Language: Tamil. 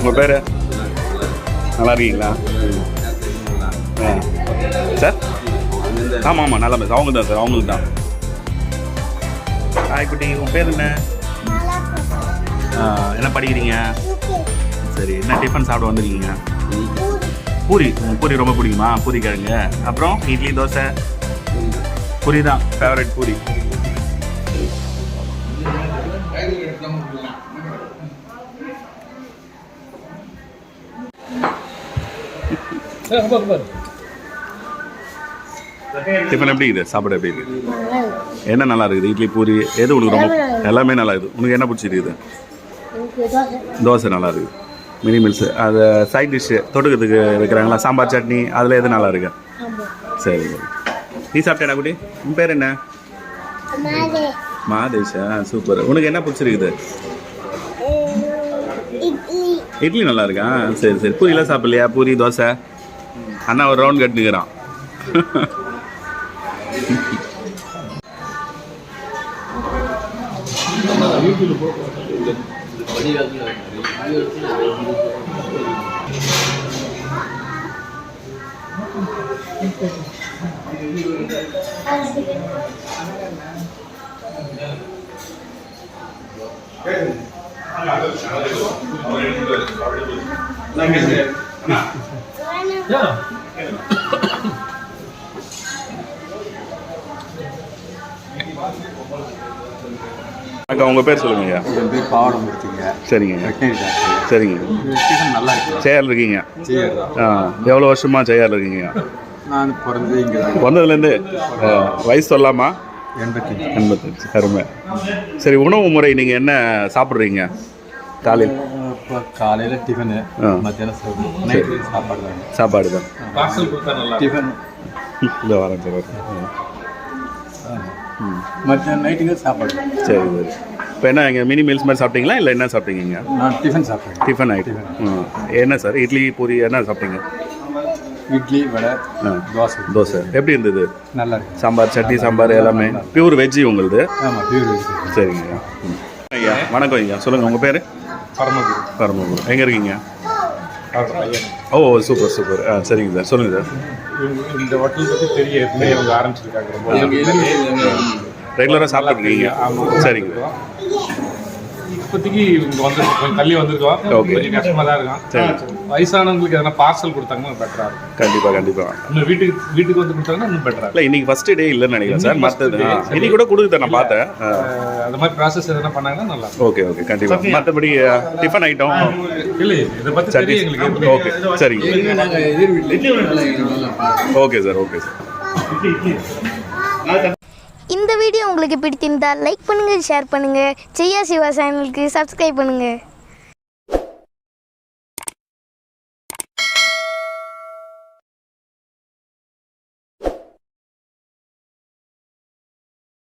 உங்கள் பேர்? நல்லா இருக்கீங்களா? சார் ஆமாம் ஆமாம் நல்லா பேச அவங்க தான் சார் அவங்களுக்கு தான். ஹாய் குட்டி, உங்கள் பேர் என்ன? என்ன படிக்கிறீங்க? சரி, என்ன டிஃபன் சாப்பிட வந்துருக்கீங்க? பூரி. பூரி ரொம்ப பிடிக்குமா? பூரி கிழங்கு. அப்புறம் இட்லி தோசை? பூரி தான் ஃபேவரட். பூரி. டிஃபன் எப்படி இருக்குது? சாப்பிட எப்படி இருக்குது? என்ன நல்லா இருக்குது? இட்லி பூரி எது உனக்கு ரொம்ப? எல்லாமே நல்லா இருக்குது. உனக்கு என்ன பிடிச்சிருக்குது? தோசை நல்லா இருக்குது. மினி மீல்ஸு அது சைட் டிஷ்ஷு தொட்டுக்கிறதுக்கு வைக்கிறாங்களா சாம்பார் சட்னி அதில் எது நல்லா இருக்கு? சரி சரி. நீ சாப்பிட்டேனா குட்டி? உன் பேர் என்ன? மாதேஷா, சூப்பர். உனக்கு என்ன பிடிச்சிருக்குது? இட்லி நல்லா இருக்கா? சரி சரி. பூரியெலாம் சாப்பிட்லையா? பூரி தோசை அண்ணா ஒரு ரவுண்ட் கட்டுனுக்கிறான். அக்கா உங்கள் பேர் சொல்லுங்கய்யா. என் பேர் பாவடமூர்த்திங்க. சரிங்க சரிங்க. நல்லா இருக்கு. ஜெயால் இருக்கீங்க? எவ்வளோ வருஷமா ஜெயால் இருக்கீங்க? நான் பிறந்து இங்கே தான். வந்ததுலேருந்து வயசு சொல்லாமா? 85. அருமை. சரி, உணவு முறை நீங்கள் என்ன சாப்பிட்றீங்க காலையில்? இப்போ காலையில் டிஃபனு, மத்தியானம் நைட்டு சாப்பாடு தான். சாப்பாடு தான். டிஃபன் இல்லை வரேன் சார். மத்தியானம் நைட்டுக்கு சாப்பாடு. சரி சரி. இப்போ என்ன இங்கே மினி மீல்ஸ் மாதிரி சாப்பிட்டீங்களா இல்லை என்ன சாப்பிட்டீங்க? நான் டிஃபன் சாப்பிட்டேன். டிஃபன் ஆகிட்டு என்ன சார்? இட்லி பூரி என்ன சாப்பிட்டீங்க? இட்லி வடை தோசை. தோசை எப்படி இருந்தது? நல்லா இருக்கு. சாம்பார் சட்னி சாம்பார் எல்லாமே பியூர் வெஜ்ஜி உங்களுது? ஆமாம், பியூர் வெஜ். சரிங்க ஐயா. வணக்கம் ஐயா. சொல்லுங்கள் உங்கள் பேர்? பரமகுரு. பரமகுரு. எங்கே இருக்கீங்க? ஓ சூப்பர் சூப்பர். சரிங்க சார். சொல்லுங்கள் சார். இந்த ஹோட்டல் பற்றி தெரிய எப்படி அவங்க ஆரம்பிச்சிருக்காங்க? ரெகுலராக சாப்பிட்ருக்கீங்க? சரிங்க. இப்போதைக்கு இங்கே வந்து கொஞ்சம் தள்ளி வந்திருக்கோம். கொஞ்சம் கஷ்டமாக தான் இருக்கும். சரி. வயசானவங்களுக்கு எதனா பார்சல் கொடுத்தாங்கன்னா பெட்டராக இருக்கும். கண்டிப்பாக கண்டிப்பாக. இன்னும் வீட்டுக்கு வந்து கொடுத்தாங்கன்னா இன்னும் பெட்டராக. இல்லை இன்னைக்கு ஃபர்ஸ்ட் டே இல்லைன்னு நினைக்கிறேன் சார். மற்றது இன்னைக்கு கூட கொடுக்குறேன் நான் பார்த்தேன். அந்த மாதிரி ப்ராசஸ் எதனா பண்ணாங்கன்னா நல்லா. ஓகே ஓகே கண்டிப்பாக. மற்றபடி டிஃபன் ஐட்டம் இல்லை இதை பற்றி சரி எங்களுக்கு. ஓகே சரிங்க. Okay sir. Okay sir. இந்த வீடியோ உங்களுக்கு பிடித்திருந்தால் லைக் பண்ணுங்கள், ஷேர் பண்ணுங்கள். ஜெயா சிவா சேனலுக்கு சப்ஸ்கிரைப் பண்ணுங்கள்.